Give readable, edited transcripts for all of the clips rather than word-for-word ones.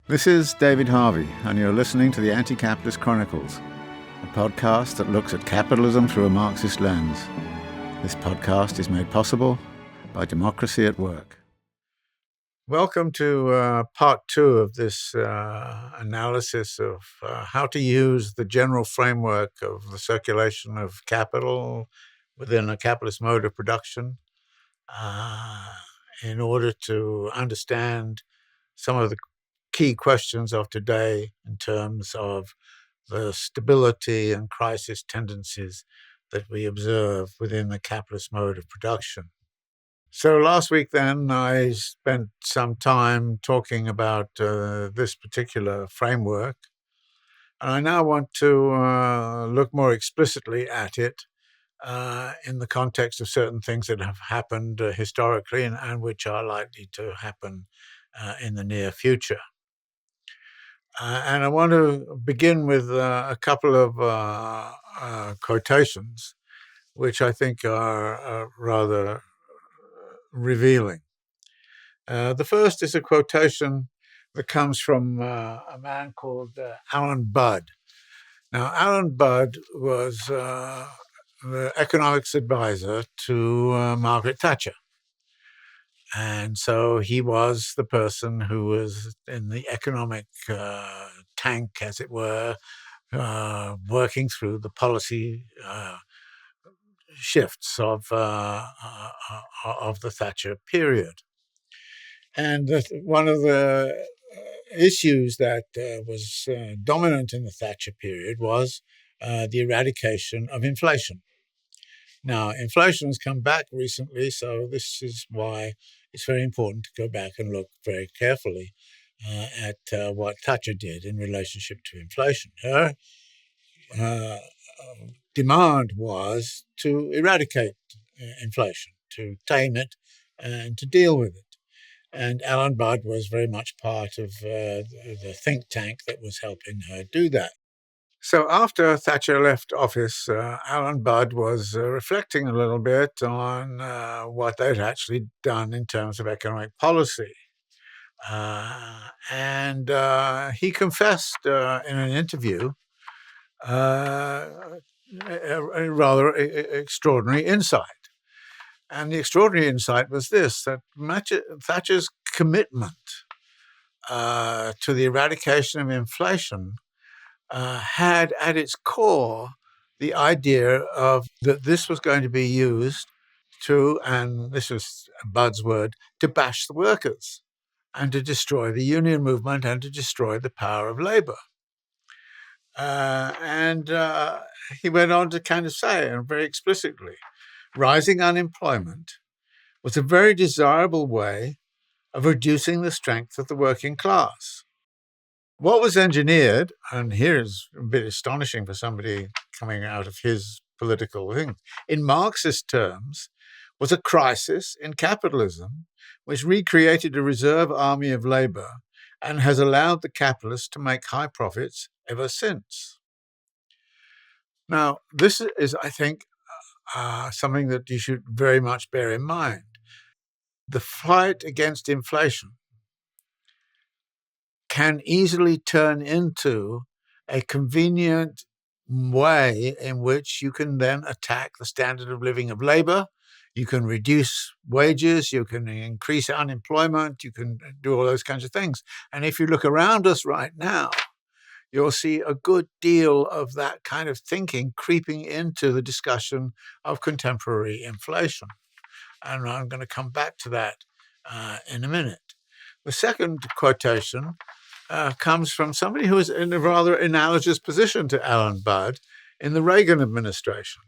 This is David Harvey, and you're listening to the Anti-Capitalist Chronicles, a podcast that looks at capitalism through a Marxist lens. This podcast is made possible by Democracy at Work. Welcome to part 2 of this analysis of how to use the general framework of the circulation of capital within a capitalist mode of production in order to understand some of the key questions of today in terms of the stability and crisis tendencies that we observe within the capitalist mode of production. So last week then, I spent some time talking about this particular framework, and I now want to look more explicitly at it in the context of certain things that have happened historically and which are likely to happen in the near future. And I want to begin with a couple of quotations, which I think are rather revealing. The first is a quotation that comes from a man called Alan Budd. Now, Alan Budd was the economics advisor to Margaret Thatcher. And so he was the person who was in the economic tank, as it were, working through the policy shifts of the Thatcher period. And one of the issues that was dominant in the Thatcher period was the eradication of inflation. Now, inflation has come back recently, so this is why it's very important to go back and look very carefully at what Thatcher did in relationship to inflation. Her demand was to eradicate inflation, to tame it, and to deal with it. And Alan Budd was very much part of the think tank that was helping her do that. So after Thatcher left office, Alan Budd was reflecting a little bit on what they'd actually done in terms of economic policy. And he confessed in an interview a rather extraordinary insight. And the extraordinary insight was this, that Thatcher's commitment to the eradication of inflation had at its core the idea of that this was going to be used to, and this was Budd's word, to bash the workers and to destroy the union movement and to destroy the power of labor. And he went on to kind of say, and very explicitly, rising unemployment was a very desirable way of reducing the strength of the working class. What was engineered, and here is a bit astonishing for somebody coming out of his political thing, in Marxist terms, was a crisis in capitalism, which recreated a reserve army of labor and has allowed the capitalists to make high profits ever since. Now, this is, I think, something that you should very much bear in mind. The fight against inflation can easily turn into a convenient way in which you can then attack the standard of living of labor. You can reduce wages, you can increase unemployment, you can do all those kinds of things. And if you look around us right now, you'll see a good deal of that kind of thinking creeping into the discussion of contemporary inflation. And I'm going to come back to that in a minute. The second quotation comes from somebody who was in a rather analogous position to Alan Budd in the Reagan administration.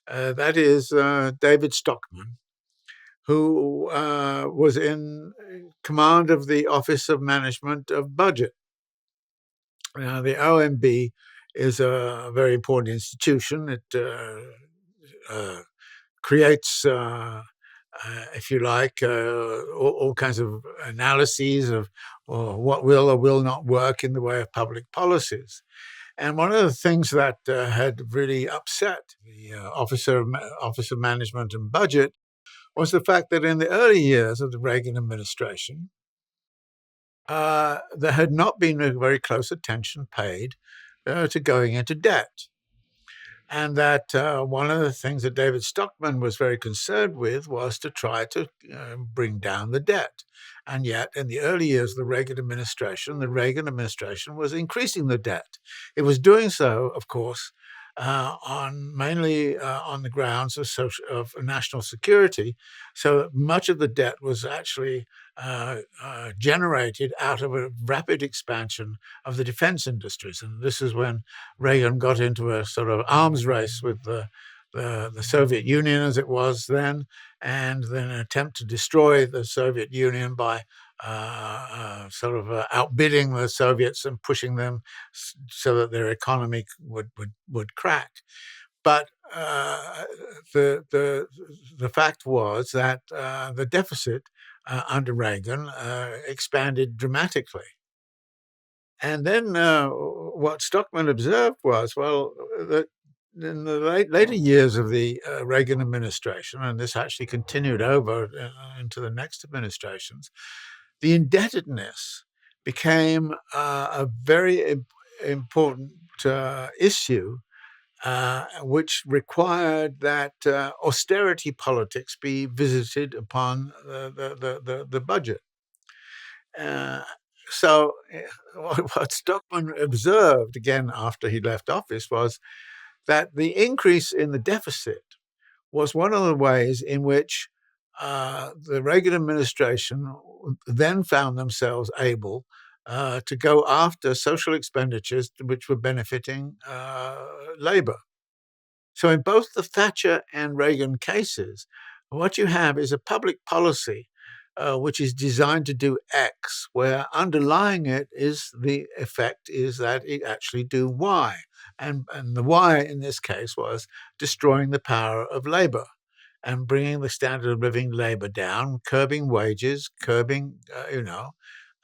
That is David Stockman, who was in command of the Office of Management of Budget. Now, the OMB is a very important institution. It creates if you like, all kinds of analyses of what will or will not work in the way of public policies. And one of the things that had really upset the Office of Management and Budget was the fact that in the early years of the Reagan administration, there had not been a very close attention paid to going into debt. And that one of the things that David Stockman was very concerned with was to try to bring down the debt. And yet, in the early years of the Reagan administration was increasing the debt. It was doing so, of course, mainly on the grounds of national security. So much of the debt was actually generated out of a rapid expansion of the defense industries. And this is when Reagan got into a sort of arms race with the Soviet Union as it was then, and then an attempt to destroy the Soviet Union by outbidding the Soviets and pushing them so that their economy would crack. But the fact was that the deficit under Reagan expanded dramatically. And then what Stockman observed was, well, that in the later years of the Reagan administration, and this actually continued over into the next administrations, the indebtedness became a very important issue, which required that austerity politics be visited upon the budget. So what Stockman observed, again, after he left office, was that the increase in the deficit was one of the ways in which the Reagan administration then found themselves able to go after social expenditures which were benefiting labor. So in both the Thatcher and Reagan cases, what you have is a public policy which is designed to do X, where underlying it is the effect is that it actually do Y. And the Y in this case was destroying the power of labor and bringing the standard of living labor down, curbing wages, curbing,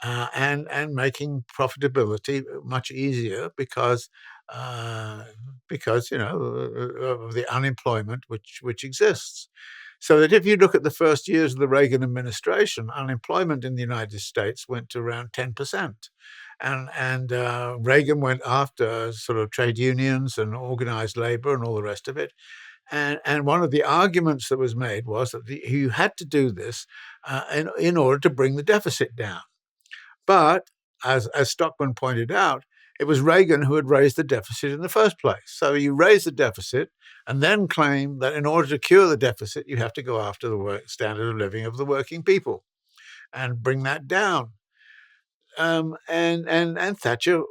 and making profitability much easier because of the unemployment which exists. So that if you look at the first years of the Reagan administration, unemployment in the United States went to around 10%. And Reagan went after sort of trade unions and organized labor and all the rest of it. And one of the arguments that was made was that you had to do this in order to bring the deficit down. But as Stockman pointed out, it was Reagan who had raised the deficit in the first place. So you raise the deficit and then claim that in order to cure the deficit, you have to go after the standard of living of the working people and bring that down. And Thatcher,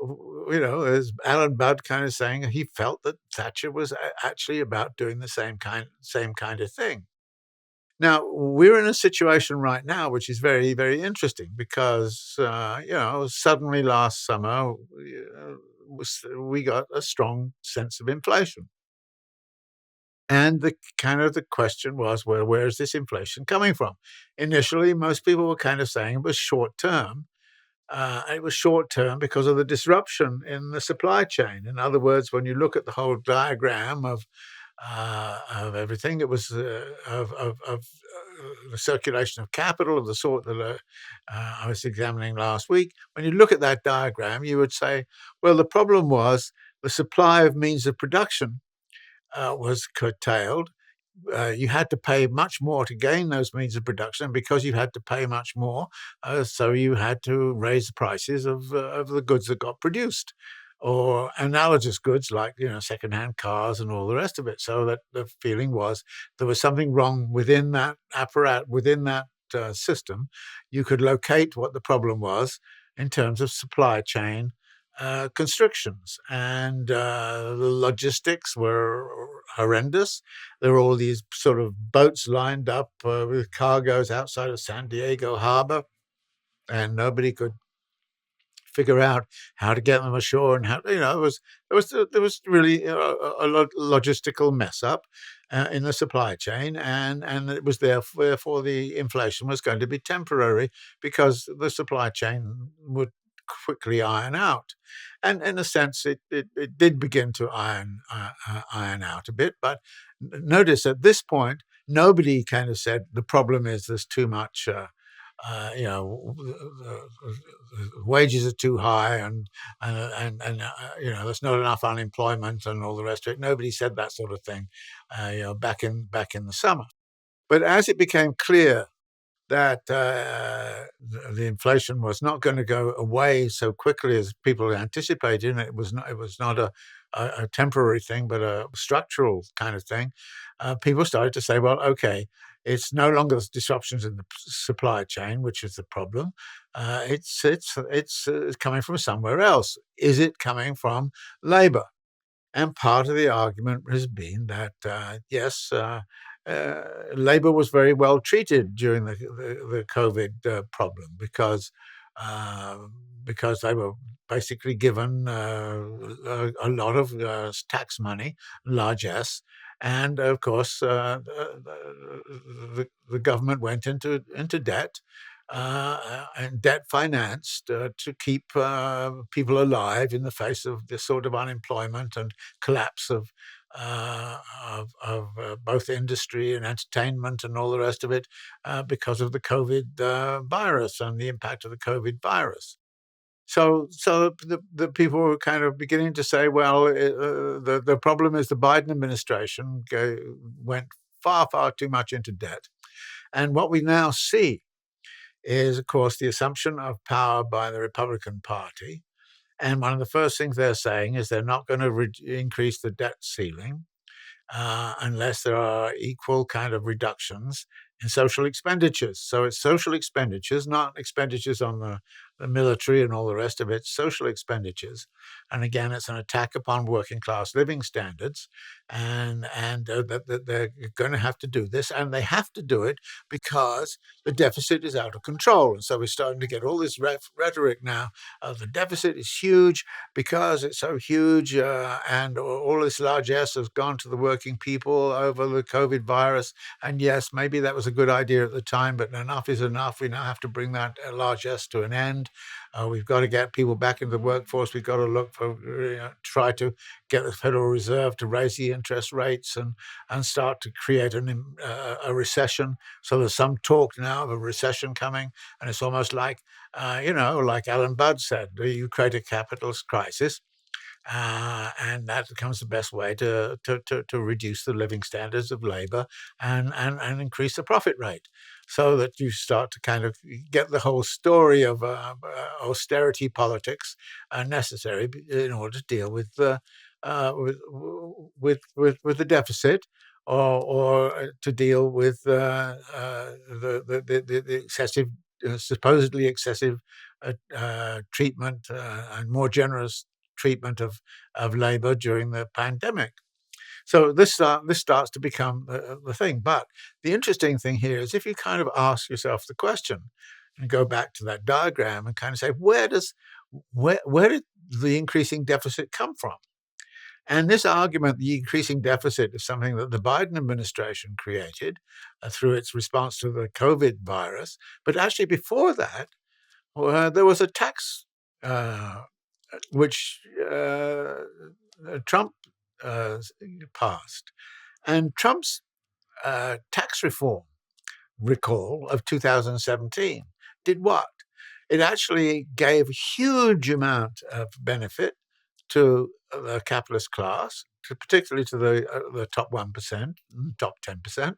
as Alan Budd kind of saying, he felt that Thatcher was actually about doing the same kind of thing. Now, we're in a situation right now which is very, very interesting because, suddenly last summer we got a strong sense of inflation. And the question was, well, where is this inflation coming from? Initially, most people were kind of saying it was short term. It was short term because of the disruption in the supply chain. In other words, when you look at the whole diagram of everything, it was of the circulation of capital of the sort that I was examining last week. When you look at that diagram, you would say, well, the problem was the supply of means of production was curtailed. You had to pay much more to gain those means of production, and because you had to pay much more, so you had to raise the prices of the goods that got produced, or analogous goods like secondhand cars and all the rest of it. So that the feeling was there was something wrong within that apparatus, within that system. You could locate what the problem was in terms of supply chain constrictions, and the logistics were horrendous. There were all these sort of boats lined up with cargoes outside of San Diego Harbor, and nobody could figure out how to get them ashore, and how there was really a logistical mess up in the supply chain, and it was therefore the inflation was going to be temporary because the supply chain would quickly iron out. And in a sense, it did begin to iron out a bit. But notice at this point, nobody kind of said the problem is there's too much you know, wages are too high, and you know, there's not enough unemployment and all the rest of it. Nobody said that sort of thing, you know, back in the summer. But as it became clear that the inflation was not going to go away so quickly as people anticipated, and it was not a temporary thing, but a structural kind of thing. People started to say, well, okay, it's no longer disruptions in the supply chain, which is the problem. It's coming from somewhere else. Is it coming from labor? And part of the argument has been that, yes, labor was very well treated during the COVID problem uh, because they were basically given a lot of tax money, largesse. And of course, the government went into debt, and debt financed to keep people alive in the face of this sort of unemployment and collapse of both industry and entertainment and all the rest of it, because of the COVID virus and the impact of the COVID virus. So the people were kind of beginning to say, well, the problem is the Biden administration went far too much into debt, and what we now see is, of course, the assumption of power by the Republican Party. And one of the first things they're saying is they're not going to increase the debt ceiling unless there are equal kind of reductions in social expenditures. So it's social expenditures, not expenditures on the military and all the rest of it, social expenditures. And again, it's an attack upon working class living standards. And that they're going to have to do this. And they have to do it because the deficit is out of control. And so we're starting to get all this rhetoric now. The deficit is huge because it's so huge, and all this largesse has gone to the working people over the COVID virus. And yes, maybe that was a good idea at the time, but enough is enough. We now have to bring that largesse to an end. We've got to get people back into the workforce. We've got to look for, try to get the Federal Reserve to raise the interest rates and start to create a recession. So there's some talk now of a recession coming, and it's almost like, like Alan Budd said, you create a capitalist crisis, and that becomes the best way to reduce the living standards of labor and increase the profit rate, so that you start to kind of get the whole story of austerity politics necessary in order to deal with with the deficit, or to deal with the excessive, supposedly excessive treatment and more generous treatment of labor during the pandemic. So this starts to become the thing. But the interesting thing here is, if you kind of ask yourself the question and go back to that diagram and kind of say, where did the increasing deficit come from? And this argument, the increasing deficit, is something that the Biden administration created through its response to the COVID virus. But actually, before that, there was a tax which Trump passed. And Trump's tax reform recall of 2017 did what? It actually gave a huge amount of benefit to the capitalist class, particularly to the top 1%, top 10%,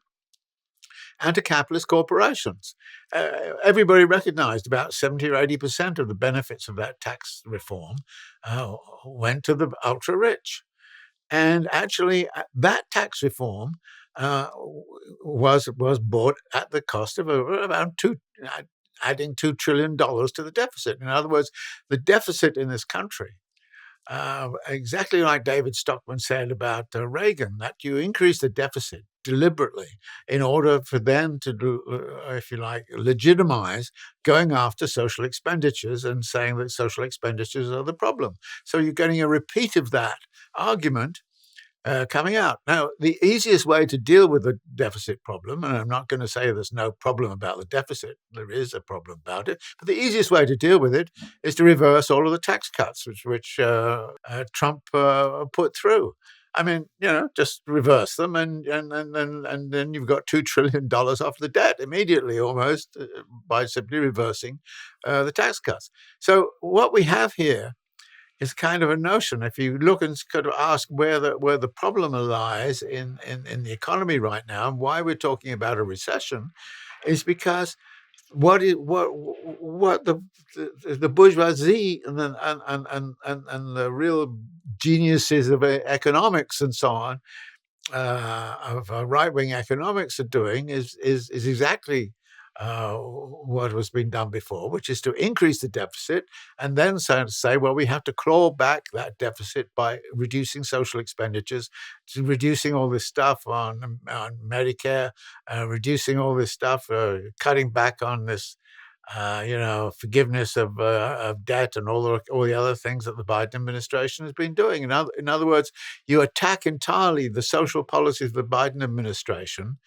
and to capitalist corporations. Everybody recognized about 70 or 80% of the benefits of that tax reform went to the ultra rich. And actually, that tax reform was bought at the cost of around adding $2 trillion to the deficit. In other words, the deficit in this country, exactly like David Stockman said about Reagan, that you increase the deficit deliberately in order for them to do, if you like, legitimize going after social expenditures and saying that social expenditures are the problem. So you're getting a repeat of that argument coming out. Now, the easiest way to deal with the deficit problem, and I'm not going to say there's no problem about the deficit, there is a problem about it, but the easiest way to deal with it is to reverse all of the tax cuts which Trump put through. I mean, just reverse them, and then you've got $2 trillion off the debt immediately, almost by simply reversing the tax cuts. So what we have here is kind of a notion. If you look and kind of ask where the problem lies in the economy right now, and why we're talking about a recession, is because what the bourgeoisie and the real geniuses of economics and so on of right-wing economics are doing is exactly what was being done before, which is to increase the deficit and then say, well, we have to claw back that deficit by reducing social expenditures, reducing all this stuff on Medicare, reducing all this stuff, cutting back on this forgiveness of debt and all the other things that the Biden administration has been doing. In other words, you attack entirely the social policies of the Biden administration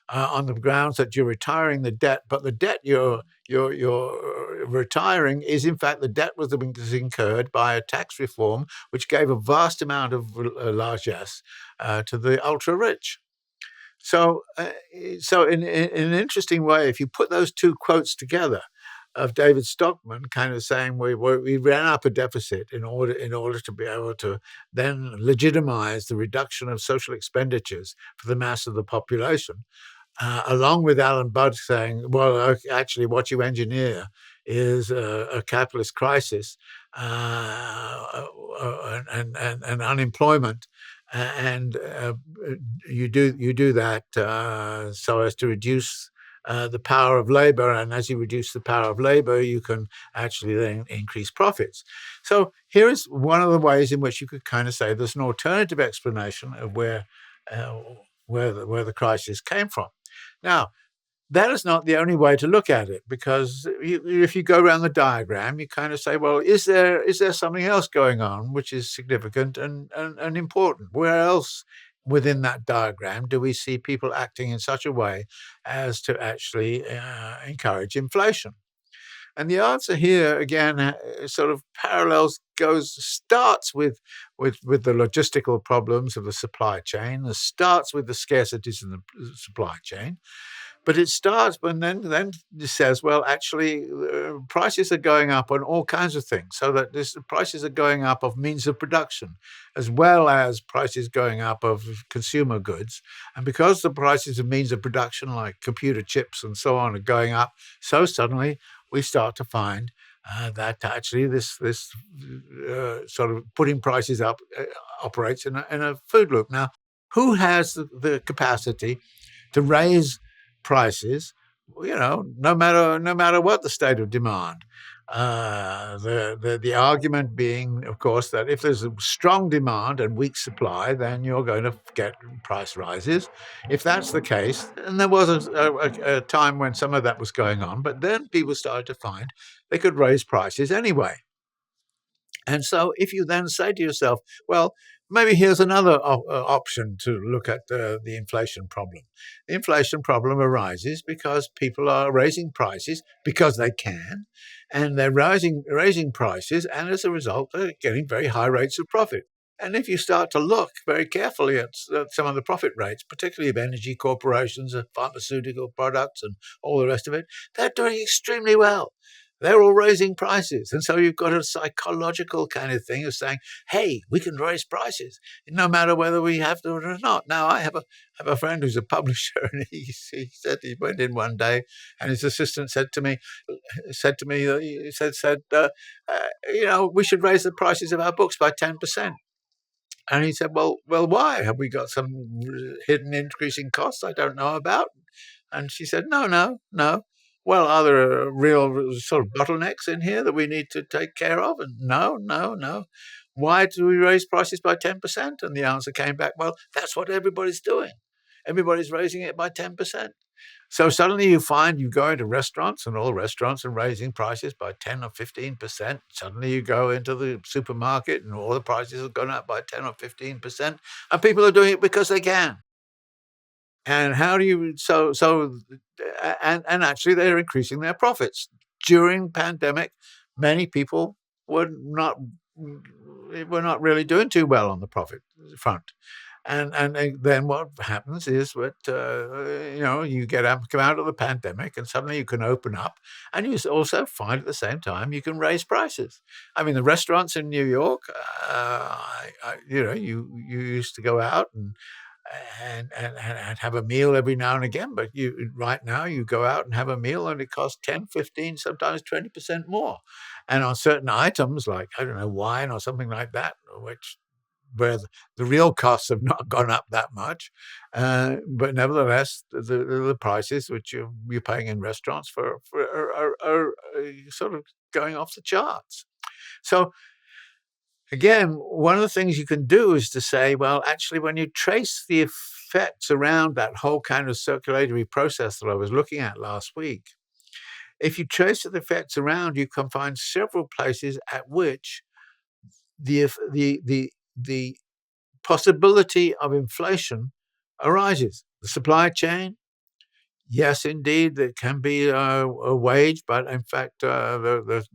on the grounds that you're retiring the debt, but the debt you're retiring is in fact the debt was incurred by a tax reform which gave a vast amount of largesse to the ultra rich. So in an interesting way, if you put those two quotes together of David Stockman, kind of saying we ran up a deficit in order to be able to then legitimize the reduction of social expenditures for the mass of the population, along with Alan Budd saying, well, actually, what you engineer is a capitalist crisis and unemployment. And you do that so as to reduce the power of labor, and as you reduce the power of labor, you can actually then increase profits. So here is one of the ways in which you could kind of say there's an alternative explanation of where the crisis came from. Now, that is not the only way to look at it, because if you go around the diagram, you kind of say, well, is there something else going on which is significant and important? Where else within that diagram do we see people acting in such a way as to actually encourage inflation? And the answer here, again, sort of starts with the logistical problems of the supply chain. It starts with the scarcities in the supply chain. But it starts, but then it says, well, actually, prices are going up on all kinds of things. So that prices are going up of means of production, as well as prices going up of consumer goods. And because the prices of means of production, like computer chips and so on, are going up, so suddenly we start to find that actually this sort of putting prices up operates in a food loop. Now, who has the capacity to raise prices, no matter what the state of demand? The argument being, of course, that if there's a strong demand and weak supply, then you're going to get price rises. If that's the case, and there was a time when some of that was going on, but then people started to find they could raise prices anyway. And so if you then say to yourself, well, maybe here's another option to look at the inflation problem. The inflation problem arises because people are raising prices because they can, and they're raising prices, and as a result, they're getting very high rates of profit. And if you start to look very carefully at some of the profit rates, particularly of energy corporations and pharmaceutical products and all the rest of it, they're doing extremely well. They're all raising prices. And so you've got a psychological kind of thing of saying, hey, we can raise prices no matter whether we have to or not. Now, I have a friend who's a publisher, and he said he went in one day and his assistant said to me, we should raise the prices of our books by 10%. And he said, well, why? Have we got some hidden increasing costs I don't know about? And she said, no. Well, are there real sort of bottlenecks in here that we need to take care of? And no. Why do we raise prices by 10%? And the answer came back, well, that's what everybody's doing. Everybody's raising it by 10%. So suddenly you find you go into restaurants and all restaurants are raising prices by 10 or 15%. Suddenly you go into the supermarket and all the prices have gone up by 10 or 15%. And people are doing it because they can. And how do you and actually they're increasing their profits. During pandemic, many people were not really doing too well on the profit front. And then what happens is that you come out of the pandemic, and suddenly you can open up, and you also find at the same time you can raise prices. I mean, the restaurants in New York, you used to go out and have a meal every now and again, but right now you go out and have a meal and it costs 10, 15, sometimes 20% more. And on certain items like, I don't know, wine or something like that, where the real costs have not gone up that much, but nevertheless, the prices which you're paying in restaurants are sort of going off the charts. So again, one of the things you can do is to say, well, actually, when you trace the effects around that whole kind of circulatory process that I was looking at last week, if you trace the effects around, you can find several places at which the possibility of inflation arises. The supply chain. Yes, indeed, there can be a wage, but in fact, there's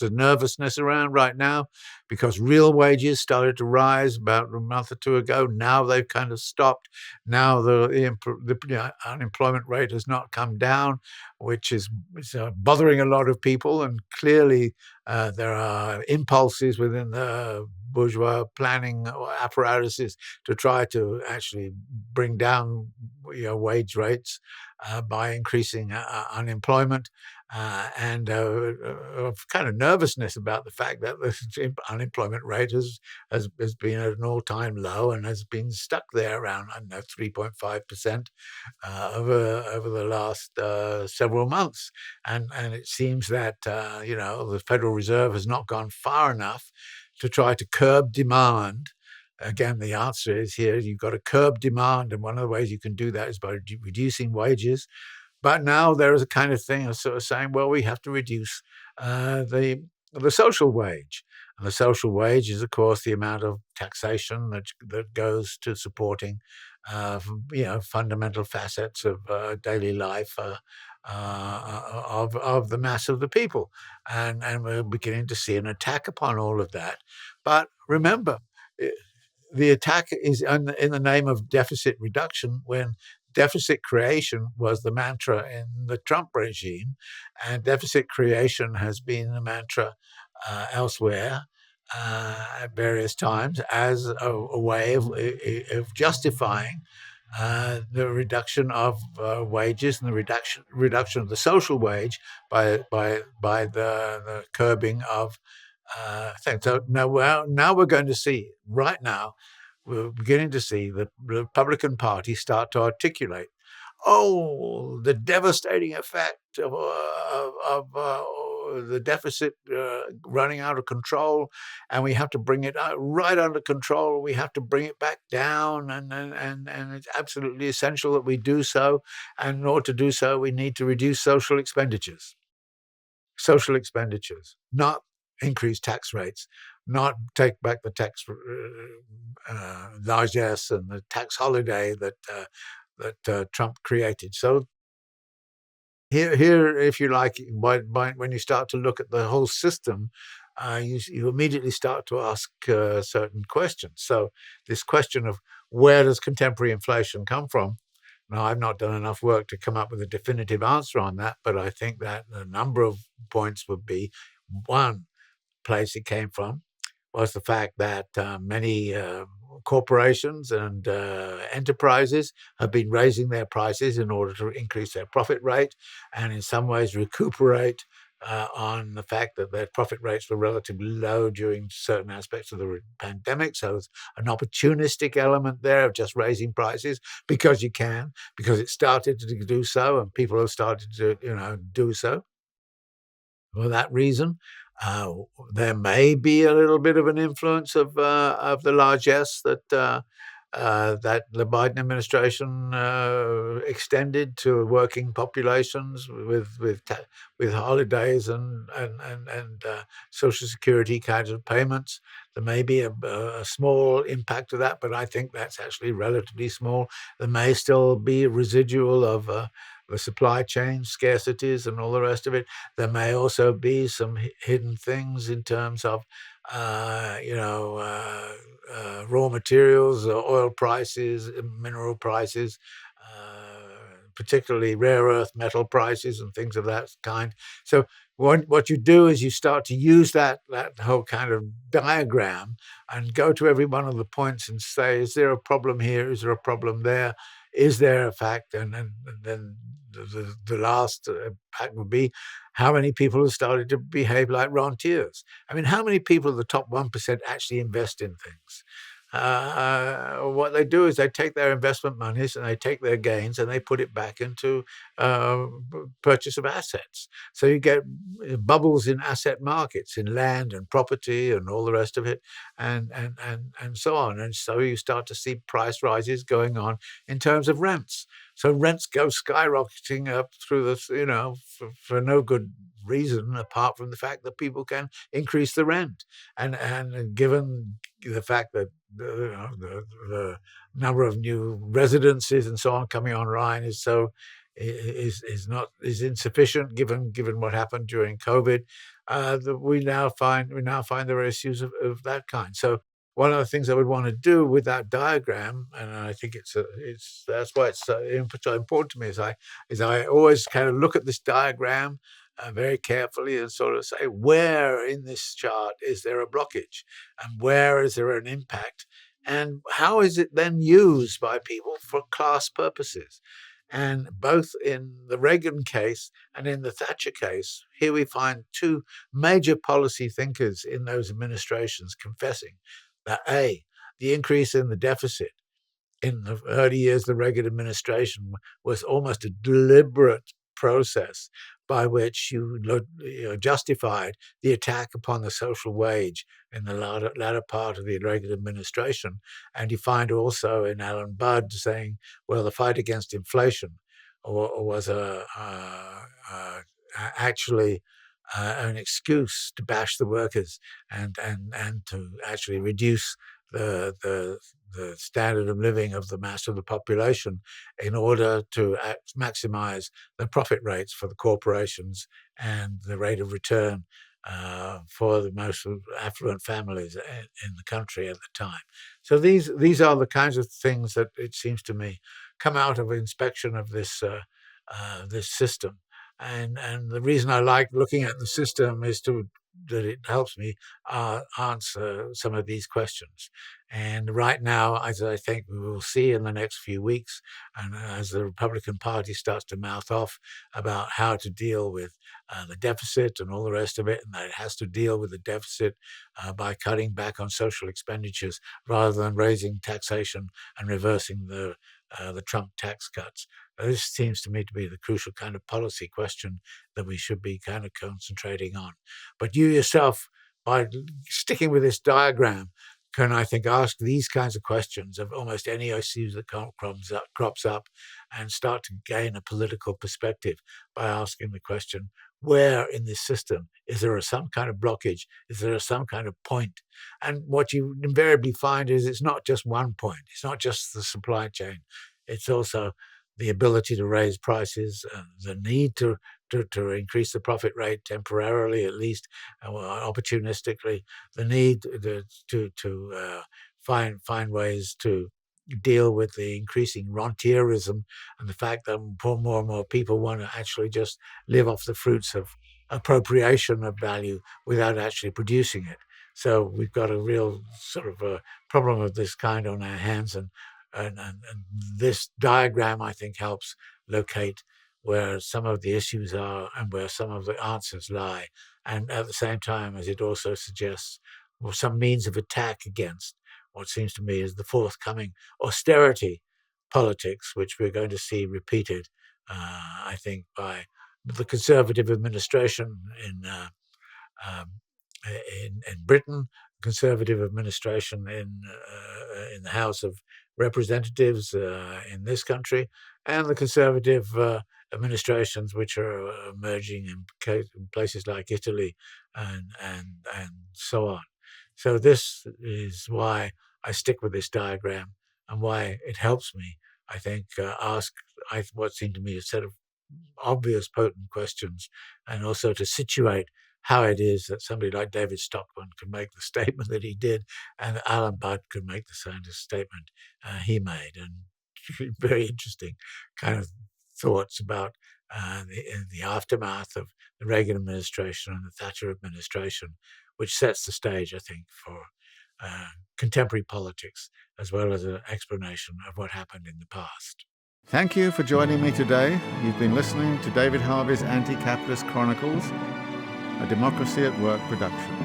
a nervousness around right now because real wages started to rise about a month or two ago. Now they've kind of stopped. Now the unemployment rate has not come down, which is bothering a lot of people. And clearly, there are impulses within the bourgeois planning apparatuses to try to actually bring down wage rates by increasing unemployment, and kind of nervousness about the fact that the unemployment rate has been at an all-time low and has been stuck there around, I don't know, 3.5% over the last several months. And it seems that the Federal Reserve has not gone far enough to try to curb demand. Again, the answer is here, you've got to curb demand, and one of the ways you can do that is by reducing wages. But now there is a kind of thing of sort of saying, well, we have to reduce the social wage. And the social wage is, of course, the amount of taxation that goes to supporting fundamental facets of daily life of the mass of the people. And we're beginning to see an attack upon all of that. But remember, the attack is in the name of deficit reduction, when deficit creation was the mantra in the Trump regime, and deficit creation has been the mantra elsewhere at various times as a way of justifying the reduction of wages and the reduction of the social wage by the curbing of things. So now we're going to see, right now, we're beginning to see the Republican Party start to articulate, the devastating effect of the deficit running out of control, and we have to bring it right under control. We have to bring it back down, and it's absolutely essential that we do so. And in order to do so, we need to reduce social expenditures. Social expenditures, not increase tax rates, not take back the tax largesse and the tax holiday that Trump created. So here, if you like, when you start to look at the whole system, you immediately start to ask certain questions. So this question of where does contemporary inflation come from? Now, I've not done enough work to come up with a definitive answer on that, but I think that a number of points would be: one place it came from was the fact that many corporations and enterprises have been raising their prices in order to increase their profit rate, and in some ways recuperate on the fact that their profit rates were relatively low during certain aspects of the pandemic. So there's an opportunistic element there of just raising prices because you can, because it started to do so, and people have started to do so. For that reason, there may be a little bit of an influence of the largesse that the Biden administration extended to working populations with holidays and Social Security kinds of payments. There may be a small impact of that, but I think that's actually relatively small. There may still be a residual of the supply chain scarcities and all the rest of it. There may also be some hidden things in terms of, raw materials, oil prices, mineral prices, particularly rare earth metal prices and things of that kind. So what you do is you start to use that whole kind of diagram and go to every one of the points and say, is there a problem here? Is there a problem there? Is there a fact? And then the last fact would be, how many people have started to behave like rentiers? I mean, how many people, the top 1%, actually invest in things? What they do is they take their investment monies and they take their gains and they put it back into purchase of assets. So you get bubbles in asset markets, in land and property and all the rest of it, and so on. And so you start to see price rises going on in terms of rents. So rents go skyrocketing up through this, for no good reason apart from the fact that people can increase the rent. And given the fact that the number of new residences and so on coming online is insufficient, given what happened during COVID, that we now find there are issues of that kind. So one of the things I would want to do with that diagram, and I think that's why it's so important to me, is I always kind of look at this diagram very carefully and sort of say, where in this chart is there a blockage, and where is there an impact, and how is it then used by people for class purposes? And both in the Reagan case and in the Thatcher case, here we find two major policy thinkers in those administrations confessing that the increase in the deficit in the early years of the Reagan administration was almost a deliberate process by which you justified the attack upon the social wage in the latter part of the Reagan administration. And you find also in Alan Budd saying, well, the fight against inflation was actually an excuse to bash the workers and to actually reduce the standard of living of the mass of the population in order to maximize the profit rates for the corporations and the rate of return for the most affluent families in the country at the time. So these are the kinds of things that it seems to me come out of inspection of this system. And the reason I like looking at the system is that it helps me answer some of these questions. And right now, as I think we will see in the next few weeks, and as the Republican Party starts to mouth off about how to deal with the deficit and all the rest of it, and that it has to deal with the deficit by cutting back on social expenditures rather than raising taxation and reversing the Trump tax cuts. This seems to me to be the crucial kind of policy question that we should be kind of concentrating on. But you yourself, by sticking with this diagram, can, I think, ask these kinds of questions of almost any issues that crops up and start to gain a political perspective by asking the question, where in this system is there some kind of blockage? Is there some kind of point? And what you invariably find is it's not just one point. It's not just the supply chain. It's also the ability to raise prices, the need to increase the profit rate temporarily, at least, opportunistically, the need to find ways to deal with the increasing rentierism and the fact that more and more people want to actually just live off the fruits of appropriation of value without actually producing it. So we've got a real sort of a problem of this kind on our hands, and this diagram, I think, helps locate where some of the issues are and where some of the answers lie. And at the same time, as it also suggests, some means of attack against what seems to me is the forthcoming austerity politics, which we're going to see repeated, I think, by the Conservative administration um, in Britain, Conservative administration in the House of Representatives in this country, and the Conservative administrations which are emerging in places like Italy and so on. So this is why I stick with this diagram and why it helps me, I think, ask what seem to me a set of obvious, potent questions, and also to situate how it is that somebody like David Stockman could make the statement that he did, and Alan Budd could make the same statement he made. And very interesting kind of thoughts about the aftermath of the Reagan administration and the Thatcher administration, which sets the stage, I think, for contemporary politics, as well as an explanation of what happened in the past. Thank you for joining me today. You've been listening to David Harvey's Anti-Capitalist Chronicles, a Democracy at Work production.